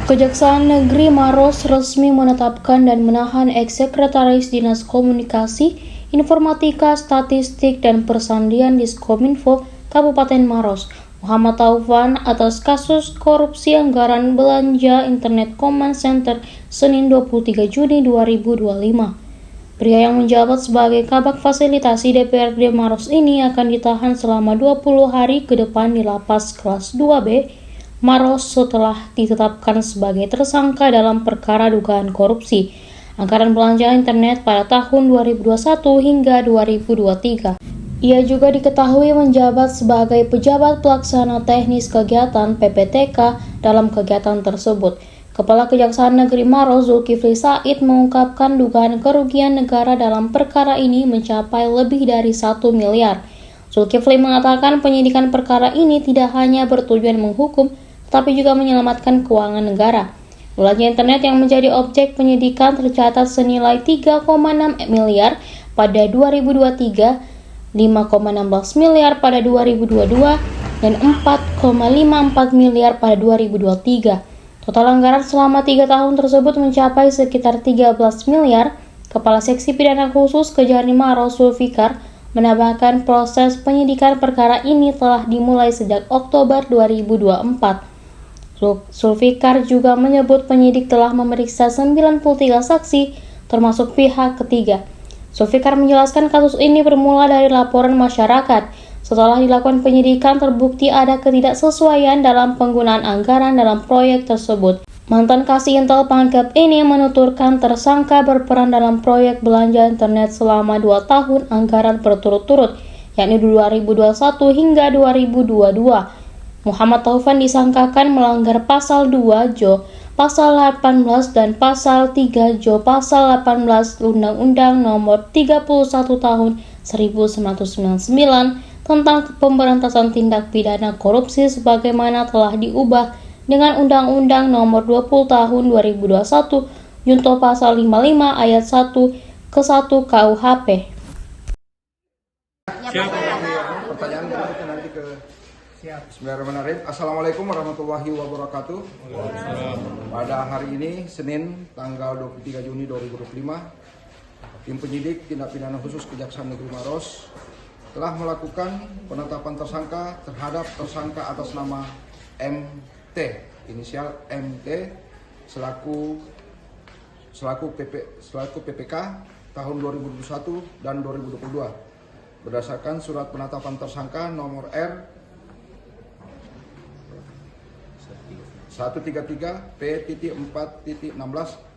Kejaksaan Negeri Maros resmi menetapkan dan menahan Ex-Sekretaris Dinas Komunikasi, Informatika, Statistik, dan Persandian Diskominfo Kabupaten Maros, Muhammad Taufan, atas kasus korupsi anggaran belanja Internet Command Center Senin 23 Juni 2025. Pria yang menjabat sebagai Kabag Fasilitasi DPRD Maros ini akan ditahan selama 20 hari ke depan di Lapas Kelas 2B Maros setelah ditetapkan sebagai tersangka dalam perkara dugaan korupsi anggaran belanja internet pada tahun 2021 hingga 2023. Ia juga diketahui menjabat sebagai pejabat pelaksana teknis kegiatan PPTK dalam kegiatan tersebut. Kepala Kejaksaan Negeri Maros Zulkifli Said mengungkapkan dugaan kerugian negara dalam perkara ini mencapai lebih dari 1 miliar. Zulkifli mengatakan penyidikan perkara ini tidak hanya bertujuan menghukum, tapi juga menyelamatkan keuangan negara. Belanja internet yang menjadi objek penyidikan tercatat senilai 3,6 miliar pada 2023, 5,16 miliar pada 2022, dan 4,54 miliar pada 2023. Total anggaran selama 3 tahun tersebut mencapai sekitar 13 miliar. Kepala Seksi Pidana Khusus Kejari Maros Zulfikar menambahkan proses penyidikan perkara ini telah dimulai sejak Oktober 2024. Zulfikar juga menyebut penyidik telah memeriksa 93 saksi, termasuk pihak ketiga. Zulfikar menjelaskan kasus ini bermula dari laporan masyarakat. Setelah dilakukan penyidikan, terbukti ada ketidaksesuaian dalam penggunaan anggaran dalam proyek tersebut. Mantan Kasih Intel Pangkep ini menuturkan tersangka berperan dalam proyek belanja internet selama 2 tahun anggaran berturut-turut, yakni 2021 hingga 2022. Muhammad Taufan disangkakan melanggar Pasal 2 Jo, Pasal 18 dan Pasal 3 Jo Pasal 18 Undang-Undang Nomor 31 Tahun 1999 tentang pemberantasan tindak pidana korupsi sebagaimana telah diubah dengan Undang-Undang Nomor 20 Tahun 2021 Junto Pasal 55 Ayat 1 ke 1 KUHP. Pertanyaan berikutnya nanti ke Bismillahirrahmanirrahim. Assalamualaikum warahmatullahi wabarakatuh. Pada hari ini, Senin, tanggal 23 Juni 2025, tim penyidik tindak pidana khusus Kejaksaan Negeri Maros telah melakukan penetapan tersangka terhadap tersangka atas nama MT, inisial MT, selaku PPK tahun 2021 dan 2022 berdasarkan surat penetapan tersangka nomor R 133 P.4.16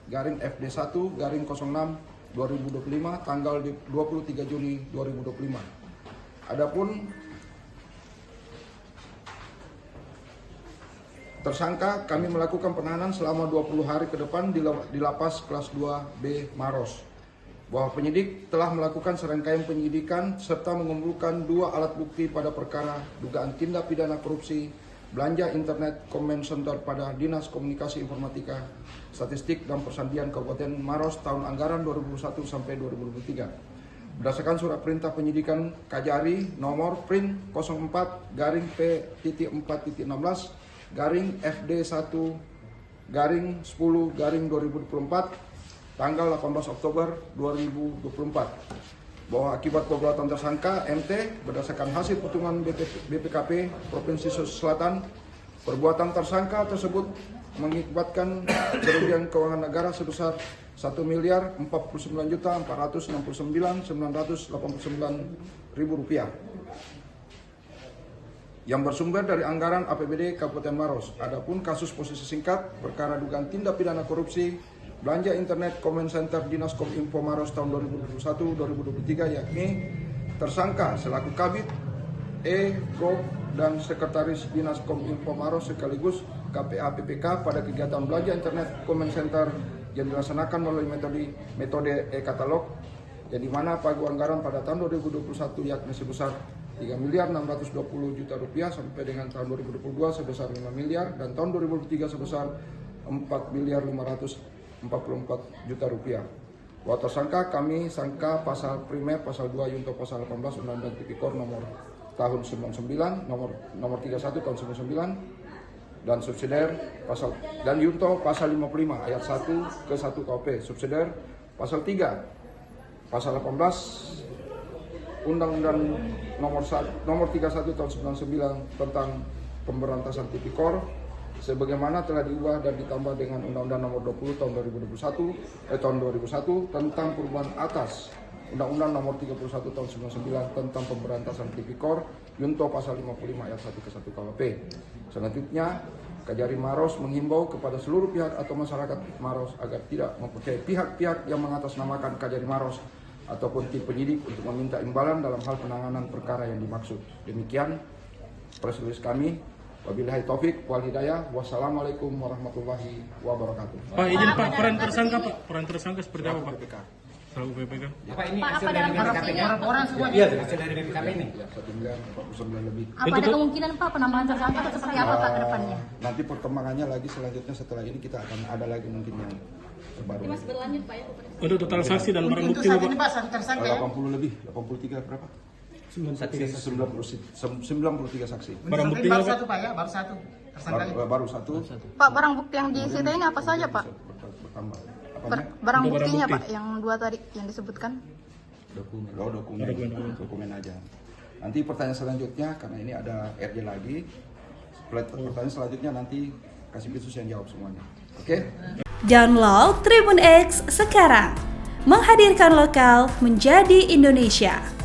garing FD1 garing 06 2025 tanggal 23 Juni 2025. Adapun tersangka kami melakukan penahanan selama 20 hari ke depan di Lapas Kelas 2B Maros. Bahwa penyidik telah melakukan serangkaian penyidikan serta mengumpulkan 2 alat bukti pada perkara dugaan tindak pidana korupsi belanja internet Command Center pada Dinas Komunikasi Informatika, Statistik, dan Persandian Kabupaten Maros tahun anggaran 2021 sampai 2023. Berdasarkan surat perintah penyidikan Kajari nomor print 04 garing P.4.16 garing FD1 garing 10 garing 2024 tanggal 18 Oktober 2024. Bahwa akibat perbuatan tersangka MT berdasarkan hasil perhitungan BPKP Provinsi Sulawesi Selatan, perbuatan tersangka tersebut mengakibatkan kerugian keuangan negara sebesar Rp1.449.989.989 yang bersumber dari anggaran APBD Kabupaten Maros. Adapun kasus posisi singkat perkara dugaan tindak pidana korupsi belanja internet Command Center Dinas Kominfo Maros tahun 2021-2023 yakni tersangka selaku Kabid, Gop, dan Sekretaris Dinas Kominfo Maros sekaligus KPA PPK pada kegiatan belanja internet Command Center yang dilaksanakan melalui metode e-katalog yang dimana pagu anggaran pada tahun 2021 yakni sebesar Rp3.620.000.000 sampai dengan tahun 2022 sebesar Rp5 miliar dan tahun 2023 sebesar Rp4.544.000.000. Bahwa tersangka kami sangka pasal primer pasal 2 Junto pasal 18 Undang-Undang Tipikor nomor tahun 99 nomor 31 tahun 99 dan subsidiar pasal dan junto pasal 55 ayat 1 ke 1 KUP, subsidiar pasal 3 pasal 18 Undang-Undang nomor 31 tahun 99 tentang pemberantasan tipikor sebagaimana telah diubah dan ditambah dengan Undang-Undang nomor 20 tahun 2001 tentang perubahan atas Undang-Undang nomor 31 tahun 99 tentang pemberantasan tipikor junto pasal 55 ayat 1 ke 1 KUP. Selanjutnya, Kajari Maros menghimbau kepada seluruh pihak atau masyarakat Maros agar tidak mempercayai pihak-pihak yang mengatasnamakan Kajari Maros ataupun tim penyidik untuk meminta imbalan dalam hal penanganan perkara yang dimaksud. Demikian press release kami. Wabillahi taufik wal hidayah. Wassalamualaikum warahmatullahi wabarakatuh. Pak, izin Pak, peran tersangka seperti apa Pak? PPK. Selaku PPK. Apa ini hasil dari BPKP? Orang semua Iya, hasil dari BPKP ini. Ya, 1.49 lebih. Apa ada kemungkinan Pak penambahan tersangka atau seperti apa Pak ke depannya? Nanti perkembangannya lagi selanjutnya setelah ini kita akan ada lagi mungkin yang terbaru. Berlanjut Pak ya. Untuk total saksi dan barang Untuk bukti saat Pak. ini Pak satu tersangka ya. 80 lebih, 83 berapa? 93 saksi. Barang bukti Baru Pak. satu Pak ya, baru satu tersangka ini. Baru satu. Pak, barang bukti yang disita ini apa saja, Pak? Bertambah. Apanya? Barang Untuk barang buktinya, bukti. Pak, yang dua tadi yang disebutkan. Dokumen. Oh, dokumen aja. Nanti pertanyaan selanjutnya karena ini ada RJ lagi. Pertanyaan selanjutnya nanti kasih Pisus yang jawab semuanya. Oke? Download Tribun X sekarang. Menghadirkan lokal menjadi Indonesia.